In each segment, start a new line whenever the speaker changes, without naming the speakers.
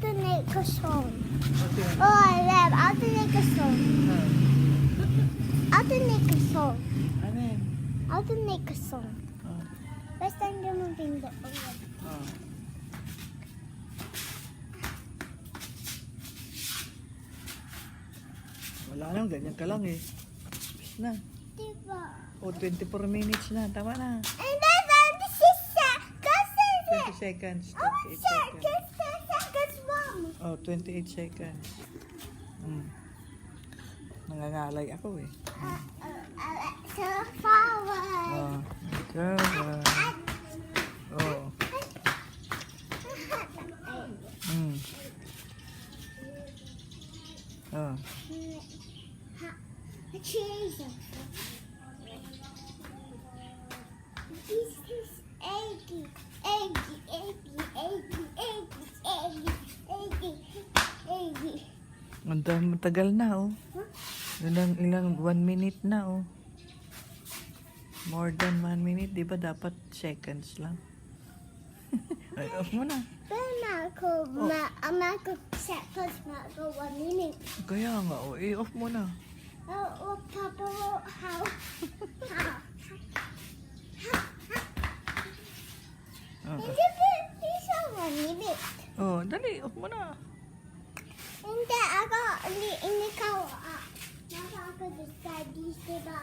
Automakersong.
Ate,
Oh, I love Automakersong. Automakersong.
ano yan?
Automakersong.
Oh.
Basta hindi mo pindot.
Oh. Wala lang, ganyan ka lang eh. Tapos na.
Diba?
O, 24 minutes na. Tama na.
And then this is kasi
20 seconds. 28
oh,
seconds.
seconds, Mom.
Oh, 28 seconds. Nangangalay ako eh.
So forward.
Oh, God. Oh. Oh.
Cheese. This is eggy, eggy, eggy, eggy, eggy, eggy, eggy, eggy.
Matagal na oh. Ilang 1 minute na oh. More than 1 minute, di ba dapat seconds lang? Ay, off mo na.
Pero Marco seconds, Marco 1 minute.
Kaya nga oh, off mo na.
Oh, Papa, how? Hindi siya 1 minute.
Oh, dali, off mo na.
Hindi ako, hindi ikaw. Ako studies, diba?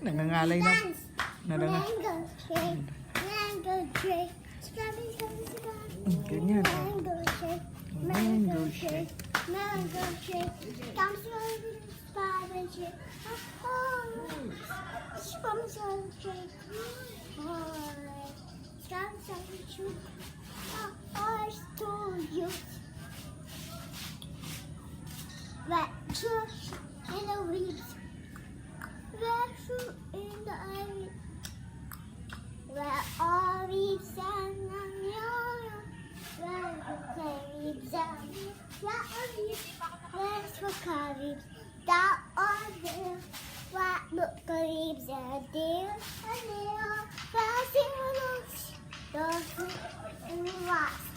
Nangangalay na.
Dance. Mango shake, mango shake. Strawberry, strawberry, strawberry.
Ganyan.
Mango shake, mango shake, mango shake. Strawberry, strawberry shake. Strawberry shake. Strawberry shake. Ours to you. Red church in the leaves. Red fruit in the ivy. Where all leaves and young. Where the leaves and where's the leaves? That are there. What look the leaves are there and they are passing along. Those in the rocks.